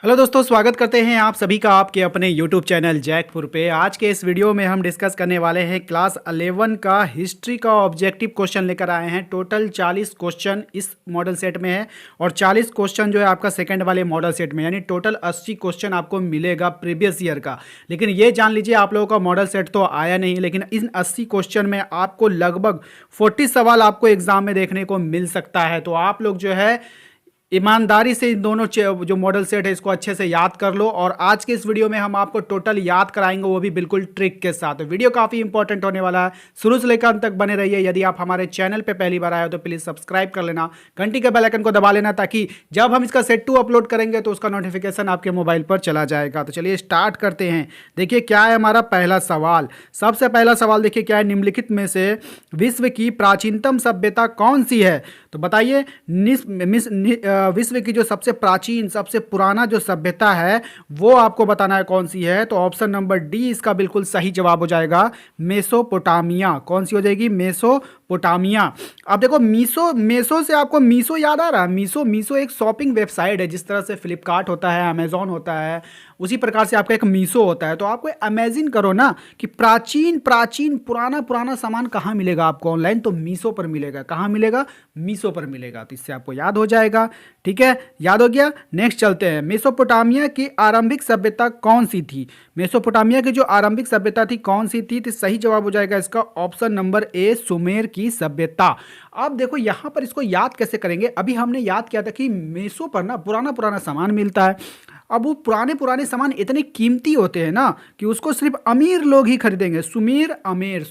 Hello दोस्तों, स्वागत करते हैं आप सभी का आपके अपने YouTube चैनल जैकपुर पे। आज के इस वीडियो में हम डिस्कस करने वाले हैं क्लास 11 का हिस्ट्री का ऑब्जेक्टिव क्वेश्चन लेकर आए हैं। टोटल 40 क्वेश्चन इस मॉडल सेट में है और 40 क्वेश्चन जो है आपका सेकंड वाले मॉडल सेट में, यानी टोटल 80 क्वेश्चन आपको मिलेगा प्रीवियस ईयर का। लेकिन ये जान लीजिए, आप लोगों का मॉडल सेट तो आया नहीं, लेकिन इन 80 क्वेश्चन में आपको लगभग 40 सवाल आपको एग्जाम में देखने को मिल सकता है। तो आप लोग जो है ईमानदारी से इन दोनों जो मॉडल सेट है इसको अच्छे से याद कर लो। और आज के इस वीडियो में हम आपको टोटल याद कराएंगे, वो भी बिल्कुल ट्रिक के साथ। तो वीडियो काफ़ी इंपॉर्टेंट होने वाला है, शुरू से लेकर अंत तक बने रहिए। यदि आप हमारे चैनल पे पहली बार आए हो तो प्लीज़ सब्सक्राइब कर लेना, घंटी के बेल आइकन को दबा लेना, ताकि जब हम इसका सेट 2 अपलोड करेंगे तो उसका नोटिफिकेशन आपके मोबाइल पर चला जाएगा। तो चलिए स्टार्ट करते हैं। देखिए क्या है हमारा पहला सवाल। सबसे पहला सवाल देखिए क्या है, निम्नलिखित में से विश्व की प्राचीनतम सभ्यता कौन सी है? तो बताइए विश्व की जो सबसे प्राचीन, सबसे पुराना जो सभ्यता है वो आपको बताना है कौन सी है। तो ऑप्शन नंबर डी इसका बिल्कुल सही जवाब हो जाएगा, मेसोपोटामिया। कौन सी हो जाएगी? मेसोपोटामिया। अब देखो मेसो से आपको मीसो याद आ रहा है? मीसो एक शॉपिंग वेबसाइट है, जिस तरह से फ्लिपकार्ट होता है, अमेजोन होता है, उसी प्रकार से आपका एक मीसो होता है। तो आपको इमेजिन करो ना कि प्राचीन पुराना सामान कहाँ मिलेगा आपको ऑनलाइन? तो मीसो पर मिलेगा। कहाँ मिलेगा? मीसो पर मिलेगा। तो इससे आपको याद हो जाएगा। ठीक है, याद हो गया। नेक्स्ट चलते हैं। मेसोपोटामिया की आरंभिक सभ्यता कौन सी थी? मेसोपोटामिया की जो आरंभिक सभ्यता थी कौन सी थी? तो सही जवाब हो जाएगा इसका ऑप्शन नंबर ए, सुमेर की सभ्यता। अब देखो यहाँ पर इसको याद कैसे करेंगे। अभी हमने याद किया था कि मेसो पर ना पुराना सामान मिलता है। अब वो पुराने सामान इतने कीमती होते हैं ना कि उसको सिर्फ अमीर लोग ही खरीदेंगे। सुमेर अमेर,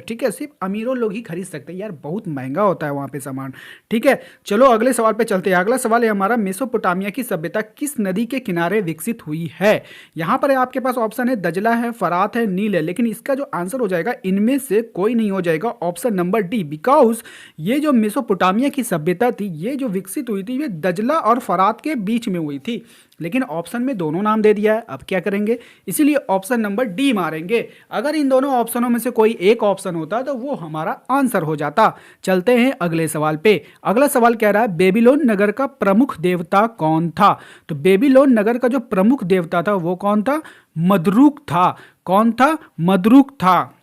ठीक है, सिर्फ अमीरों लोग ही खरीद सकते हैं। यार बहुत महंगा होता है वहाँ पे सामान। ठीक है, चलो अगले सवाल पे चलते हैं। अगला सवाल है हमारा, मेसोपोटामिया की सभ्यता किस नदी के किनारे विकसित हुई है? यहाँ पर आपके पास ऑप्शन है दजला है, फरात है, नील है, लेकिन इसका जो आंसर हो जाएगा इनमें से कोई नहीं हो जाएगा, ऑप्शन नंबर डी। बिकॉज ये जो मेसोपोटामिया की सभ्यता थी, ये जो विकसित हुई थी, ये दजला और फरात के बीच में हुई थी, लेकिन ऑप्शन में दोनों नाम दे दिया है। अब क्या करेंगे? इसीलिए ऑप्शन नंबर डी मारेंगे। अगर इन दोनों ऑप्शनों में से कोई एक ऑप्शन होता तो वो हमारा आंसर हो जाता। चलते हैं अगले सवाल पे। अगला सवाल कह रहा है, बेबीलोन नगर का प्रमुख देवता कौन था? तो बेबीलोन नगर का जो प्रमुख देवता था वो कौन था? मदरुक था। कौन था? मदरुक था।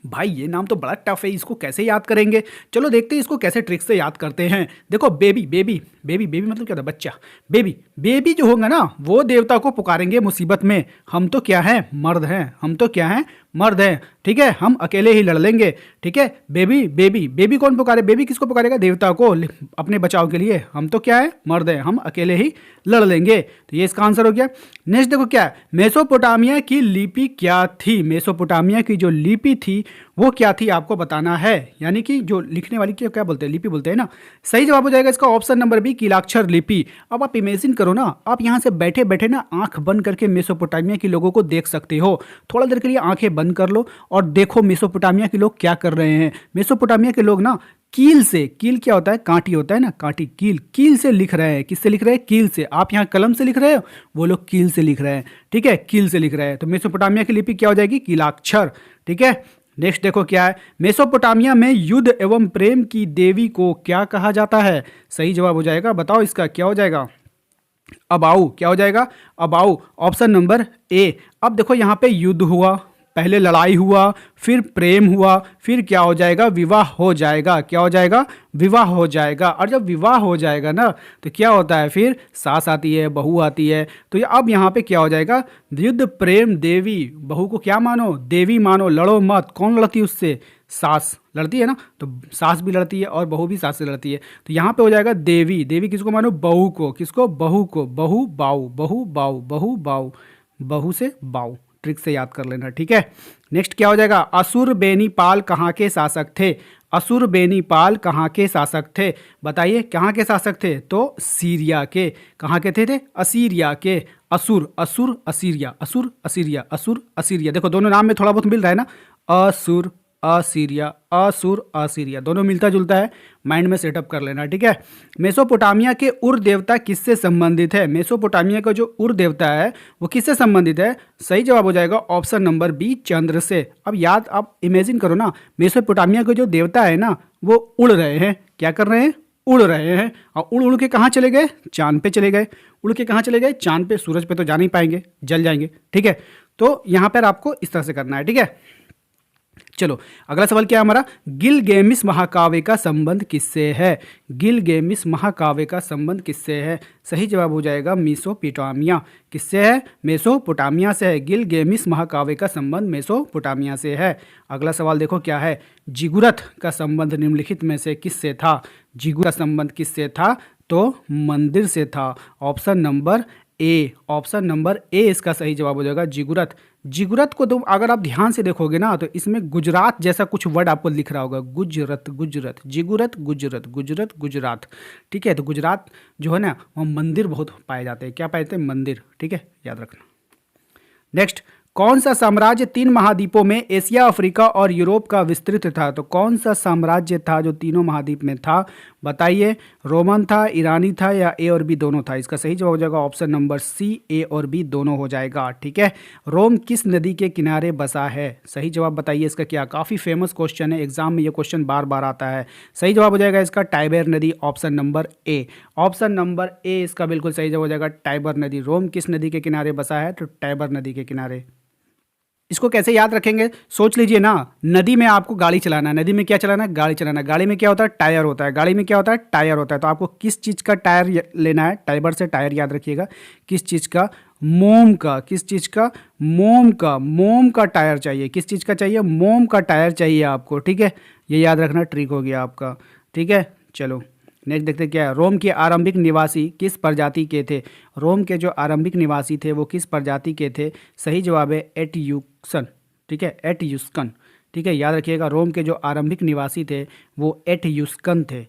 भाई ये नाम तो बड़ा टफ है, इसको कैसे याद करेंगे? चलो देखते हैं इसको कैसे ट्रिक से याद करते हैं। देखो बेबी मतलब क्या था? बच्चा। बेबी जो होगा ना वो देवता को पुकारेंगे मुसीबत में। हम तो क्या है? मर्द हैं। ठीक है, हम अकेले ही लड़ लेंगे। ठीक है, बेबी कौन पुकारे? बेबी किसको पुकारेगा? देवता को, अपने बचाव के लिए। हम तो क्या है? मर्द हैं, हम अकेले ही लड़ लेंगे। तो ये इसका आंसर हो गया। नेक्स्ट देखो क्या है, मेसोपोटामिया की लिपि क्या थी? मेसोपोटामिया की जो लिपि थी वो क्या थी आपको बताना है, यानी कि जो लिखने वाली की क्या बोलते हैं? लिपि बोलते हैं ना। सही जवाब हो जाएगा इसका ऑप्शन नंबर बी, कीलाक्षर लिपि। अब आप इमेजिन करो ना, आप यहाँ से बैठे बैठे ना आंख बंद करके मेसोपोटामिया के लोगों को देख सकते हो। थोड़ा देर के लिए आंखें बंद कर लो और देखो मेसोपोटामिया के लोग क्या कर रहे हैं। मेसोपोटामिया के लोग ना कील क्या होता है? कांटी होता है ना, कांटी, कील से लिख रहे हैं। किससे लिख रहे हैं? कील से। आप यहाँ कलम से लिख रहे हो, वो लोग कील से लिख रहे हैं। ठीक है, कील से लिख रहे हैं। तो मेसोपोटामिया की लिपि क्या हो जाएगी? कीलाक्षर। ठीक है, नेक्स्ट देखो क्या है, मेसोपोटामिया में युद्ध एवं प्रेम की देवी को क्या कहा जाता है? सही जवाब हो जाएगा, बताओ इसका क्या हो जाएगा? अबाऊ। क्या हो जाएगा? अबाऊ, ऑप्शन नंबर ए। अब देखो यहाँ पे युद्ध हुआ, पहले लड़ाई हुआ, फिर प्रेम हुआ, फिर क्या हो जाएगा? विवाह हो जाएगा। क्या हो जाएगा? विवाह हो जाएगा। और जब विवाह हो जाएगा ना तो क्या होता है? फिर सास आती है, बहू आती है। तो अब यहाँ पे क्या हो जाएगा? युद्ध प्रेम देवी। बहू को क्या मानो? देवी मानो, लड़ो मत। कौन लड़ती है उससे? सास लड़ती है ना, तो सास भी लड़ती है और बहू भी सास से लड़ती है। तो यहाँ पे हो जाएगा देवी। देवी किसको मानो? बहू को। किसको? बहू को। बहू बाऊ, बहू से बाऊ। ट्रिक से याद कर लेना। ठीक है, नेक्स्ट क्या हो जाएगा, असुर बेनीपाल कहाँ के शासक थे? असुर बेनीपाल कहाँ के शासक थे? बताइए कहाँ के शासक थे? तो सीरिया के। कहाँ के थे? असीरिया के। असुर असीरिया, असुर असीरिया। देखो दोनों नाम में थोड़ा बहुत मिल रहा है ना, असुर असीरिया दोनों मिलता जुलता है, माइंड में सेटअप कर लेना। ठीक है, मेसोपोटामिया के उर देवता किससे संबंधित है? मेसोपोटामिया का जो उर देवता है वो किससे संबंधित है? सही जवाब हो जाएगा ऑप्शन नंबर बी, चंद्र से। अब याद आप इमेजिन करो ना, मेसोपोटामिया के जो देवता है ना वो उड़ रहे हैं। क्या कर रहे हैं? उड़ रहे हैं और उड़ उड़ के कहाँ चले गए, चांद पे चले गए। उड़ के कहाँ चले गए, चांद पे। सूरज पे तो जा नहीं पाएंगे, जल जाएंगे, ठीक है। तो यहाँ पर आपको इस तरह से करना है, ठीक है। चलो अगला सवाल क्या है हमारा, गिलगेमिस महाकाव्य का संबंध किससे है। गिलगेमिस महाकाव्य का संबंध किससे है, सही जवाब हो जाएगा मेसोपोटामिया। किससे है, मेसोपोटामिया से है। गिलगेमिस महाकाव्य का संबंध मेसोपोटामिया से है। अगला सवाल देखो क्या है, जिगुरथ का संबंध निम्नलिखित में से किससे था। जिगुरथ का संबंध किससे था, तो मंदिर से था। ऑप्शन नंबर ए, ऑप्शन नंबर ए इसका सही जवाब हो जाएगा, जिगुरथ। जिगुरथ को तुम अगर आप ध्यान से देखोगे ना तो इसमें गुजरात जैसा कुछ वर्ड आपको लिख रहा होगा, गुजरत गुजरत, जिगुरत गुजरत, गुजरत गुजरात, ठीक है। तो गुजरात जो है ना वहाँ मंदिर बहुत पाए जाते हैं। क्या पाए जाते हैं, मंदिर, ठीक है, याद रखना। नेक्स्ट, कौन सा साम्राज्य 3 महाद्वीपों में एशिया, अफ्रीका और यूरोप का विस्तृत था। तो कौन सा साम्राज्य था जो तीनों महाद्वीप में था, बताइए। रोमन था, ईरानी था, या ए और बी दोनों था। इसका सही जवाब हो जाएगा ऑप्शन नंबर सी, ए और बी दोनों हो जाएगा, ठीक है। रोम किस नदी के किनारे बसा है, सही जवाब बताइए इसका क्या। काफ़ी फेमस क्वेश्चन है, एग्जाम में ये क्वेश्चन बार बार आता है। सही जवाब हो जाएगा इसका टाइबर नदी, ऑप्शन नंबर ए। ऑप्शन नंबर ए इसका बिल्कुल सही जवाब हो जाएगा, टाइबर नदी। रोम किस नदी के किनारे बसा है, तो टाइबर नदी के किनारे। इसको कैसे याद रखेंगे, सोच लीजिए ना, नदी में आपको गाड़ी चलाना है। नदी में क्या चलाना है, गाड़ी चलाना है। गाड़ी में क्या होता है, टायर होता है। गाड़ी में क्या होता है, टायर होता है। तो आपको किस चीज़ का टायर लेना है, टाइबर से टायर याद रखिएगा। किस चीज़ का, मोम का। किस चीज़ का, मोम का। मोम का टायर चाहिए। किस चीज़ का चाहिए, मोम का टायर चाहिए आपको, ठीक है। ये याद रखना ट्रिक हो गया आपका, ठीक है। चलो नेक्स्ट देखते क्या है, रोम के आरंभिक निवासी किस प्रजाति के थे। रोम के जो आरंभिक निवासी थे वो किस प्रजाति के थे, सही जवाब है एट्यूस्कन, ठीक है, एट्यूस्कन, ठीक है, याद रखिएगा। रोम के जो आरंभिक निवासी थे वो एट्यूस्कन थे।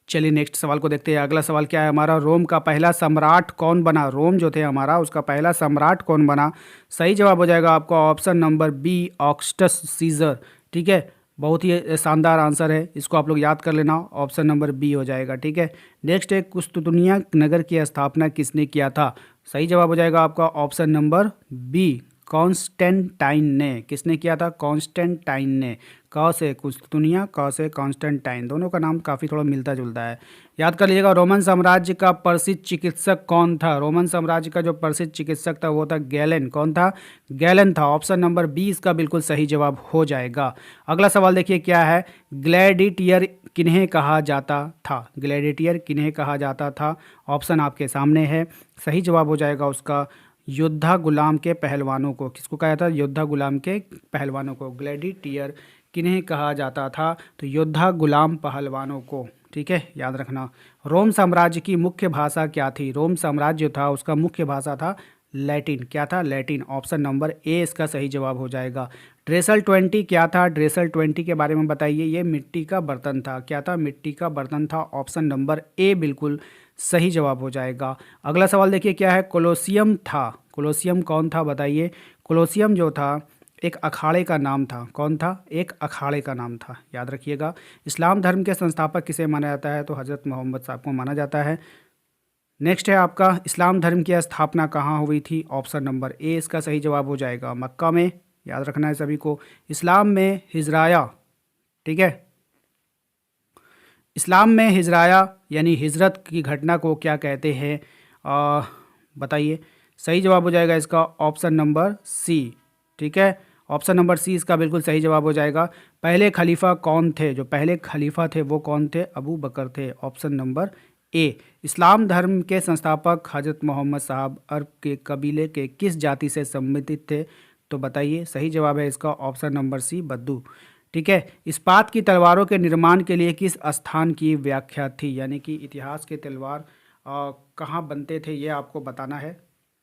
चलिए नेक्स्ट सवाल को देखते हैं। अगला सवाल क्या है हमारा, रोम का पहला सम्राट कौन बना। रोम जो थे हमारा उसका पहला सम्राट कौन बना, सही जवाब हो जाएगा आपका option number B, Augustus Caesar, ठीक है। बहुत ही शानदार आंसर है, इसको आप लोग याद कर लेना, ऑप्शन नंबर बी हो जाएगा, ठीक है। नेक्स्ट है, कुस्तुनिया नगर की स्थापना किसने किया था, सही जवाब हो जाएगा आपका ऑप्शन नंबर बी, कॉन्स्टेंटाइन ने। किसने किया था, कॉन्स्टेंटाइन ने। क से कुस्तुनिया, क से कॉन्स्टेंटाइन, दोनों का नाम काफ़ी थोड़ा मिलता जुलता है, याद कर लीजिएगा। रोमन साम्राज्य का प्रसिद्ध चिकित्सक कौन था। रोमन साम्राज्य का जो प्रसिद्ध चिकित्सक था वो था गैलन। कौन था, गैलन था। ऑप्शन नंबर बी इसका बिल्कुल सही जवाब हो जाएगा। अगला सवाल देखिए क्या है, ग्लैडिएटर किन्हें कहा जाता था। ग्लैडिएटर किन्हें कहा जाता था, ऑप्शन आपके सामने है। सही जवाब हो जाएगा उसका योद्धा गुलाम के पहलवानों को। किसको कहा जाता है, योद्धा गुलाम के पहलवानों को। ग्लैडिएटर किन्हें कहा जाता था, तो योद्धा गुलाम पहलवानों को, ठीक है, याद रखना। रोम साम्राज्य की मुख्य भाषा क्या थी। रोम साम्राज्य था उसका मुख्य भाषा था लैटिन। क्या था, लैटिन। ऑप्शन नंबर ए इसका सही जवाब हो जाएगा। ड्रेसल 20 क्या था, ड्रेसल 20 के बारे में बताइए। ये मिट्टी का बर्तन था। क्या था, मिट्टी का बर्तन था। ऑप्शन नंबर ए बिल्कुल सही जवाब हो जाएगा। अगला सवाल देखिए क्या है, कोलोसियम था। कोलोसियम कौन था बताइए। कोलोसियम जो था एक अखाड़े का नाम था। कौन था, एक अखाड़े का नाम था, याद रखिएगा। इस्लाम धर्म के संस्थापक किसे माना जाता है, तो हज़रत मोहम्मद साहब को माना जाता है। नेक्स्ट है आपका, इस्लाम धर्म की स्थापना कहाँ हुई थी। ऑप्शन नंबर ए इसका सही जवाब हो जाएगा, मक्का में, याद रखना है सभी को। इस्लाम में हिजराया, ठीक है, इस्लाम में हिजराया यानी हिजरत की घटना को क्या कहते हैं, बताइए। सही जवाब हो जाएगा इसका ऑप्शन नंबर सी, ठीक है। ऑप्शन नंबर सी इसका बिल्कुल सही जवाब हो जाएगा। पहले खलीफा कौन थे, जो पहले खलीफा थे वो कौन थे, अबू बकर थे। ऑप्शन नंबर ए। इस्लाम धर्म के संस्थापक हजरत मोहम्मद साहब अरब के कबीले के किस जाति से संबंधित थे, तो बताइए। सही जवाब है इसका ऑप्शन नंबर सी, बद्दू, ठीक है। इस्पात की तलवारों के निर्माण के लिए किस स्थान की व्याख्या थी, यानी कि इतिहास के तलवार कहाँ बनते थे ये आपको बताना है।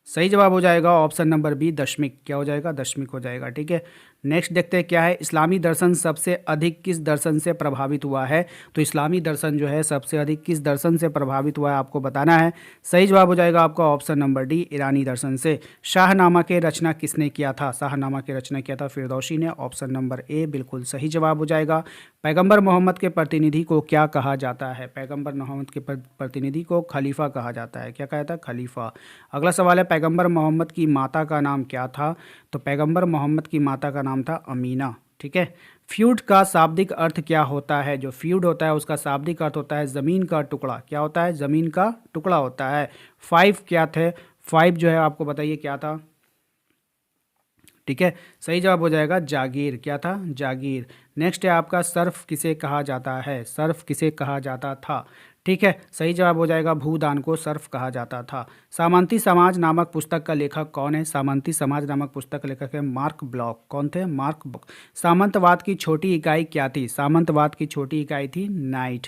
सही जवाब हो जाएगा ऑप्शन नंबर बी, दशमिक। क्या हो जाएगा, दशमिक हो जाएगा, ठीक है। नेक्स्ट देखते हैं क्या है, इस्लामी दर्शन सबसे अधिक किस दर्शन से प्रभावित हुआ है। तो इस्लामी दर्शन जो है सबसे अधिक किस दर्शन से प्रभावित हुआ है आपको बताना है। सही जवाब हो जाएगा आपका ऑप्शन नंबर डी, ईरानी दर्शन से। शाहनामा के रचना किसने किया था, शाहनामा की रचना किया था फिरदौसी ने। ऑप्शन नंबर ए बिल्कुल सही जवाब हो जाएगा। पैगंबर मोहम्मद के प्रतिनिधि को क्या कहा जाता है। पैगंबर मोहम्मद के प्रतिनिधि को खलीफा कहा जाता है। क्या कहा था, खलीफा। अगला सवाल है, पैगंबर मोहम्मद की माता का नाम क्या था। तो पैगंबर मोहम्मद की माता का नाम था अमीना, ठीक है। फ्यूड का शाब्दिक अर्थ क्या होता है? जो फ्यूड होता है उसका शाब्दिक अर्थ होता है ज़मीन का टुकड़ा। क्या होता है? ज़मीन का टुकड़ा होता है। 5 क्या थे? 5 जो है आपको बताइए क्या था? ठीक है, सही जवाब हो जाएगा जागीर। क्या था? जागीर। नेक्स्ट है आपका सर्फ किसे कहा जाता है? सर्फ किसे कहा जाता था? ठीक है, सही जवाब हो जाएगा भूदान को सर्फ कहा जाता था। सामंती समाज नामक पुस्तक का लेखक कौन है? सामंती समाज नामक पुस्तक का लेखक है मार्क ब्लॉक। कौन थे? Mark block. सामंतवाद की छोटी इकाई क्या थी? सामंतवाद की छोटी इकाई थी नाइट।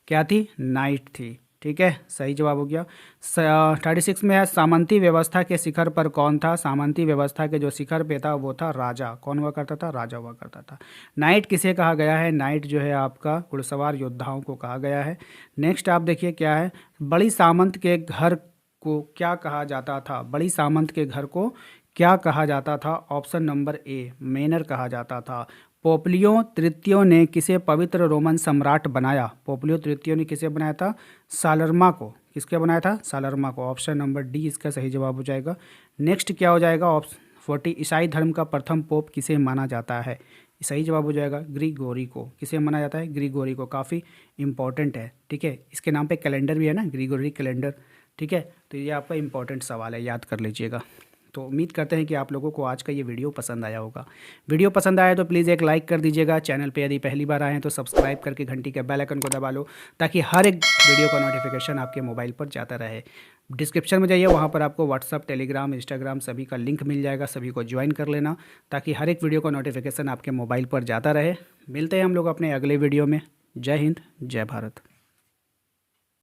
क्या थी? नाइट थी। ठीक है, सही जवाब हो गया। 36 में है सामंती व्यवस्था के शिखर पर कौन था? सामंती व्यवस्था के जो शिखर पे था वो था राजा। कौन हुआ करता था? राजा हुआ करता था। नाइट किसे कहा गया है? नाइट जो है आपका घुड़सवार योद्धाओं को कहा गया है। नेक्स्ट आप देखिए क्या है, बड़ी सामंत के घर को क्या कहा जाता था? बड़ी सामंत के घर को क्या कहा जाता था? ऑप्शन नंबर ए मेनर कहा जाता था। पोप्लियो तृतीयों ने किसे पवित्र रोमन सम्राट बनाया? पोप्लियो तृतीयों ने किसे बनाया था? सालरमा को। किसके बनाया था? सालरमा को। ऑप्शन नंबर डी इसका सही जवाब हो जाएगा। नेक्स्ट क्या हो जाएगा? ऑप्शन 40 ईसाई धर्म का प्रथम पोप किसे माना जाता है? सही जवाब हो जाएगा ग्रीगोरी को। किसे माना जाता है? ग्रीगोरी को। काफ़ी इंपॉर्टेंट है। ठीक है, इसके नाम पे कैलेंडर भी है ना, ग्रीगोरी कैलेंडर। ठीक है, तो ये आपका इंपॉर्टेंट सवाल है, याद कर लीजिएगा। तो उम्मीद करते हैं कि आप लोगों को आज का ये वीडियो पसंद आया होगा। वीडियो पसंद आया तो प्लीज़ एक लाइक कर दीजिएगा। चैनल पे यदि पहली बार आए हैं तो सब्सक्राइब करके घंटी के बेल आइकन को दबा लो, ताकि हर एक वीडियो का नोटिफिकेशन आपके मोबाइल पर जाता रहे। डिस्क्रिप्शन में जाइए, वहाँ पर आपको व्हाट्सअप, टेलीग्राम, इंस्टाग्राम सभी का लिंक मिल जाएगा। सभी को ज्वाइन कर लेना, ताकि हर एक वीडियो का नोटिफिकेशन आपके मोबाइल पर जाता रहे। मिलते हैं हम लोग अपने अगले वीडियो में। जय हिंद, जय भारत।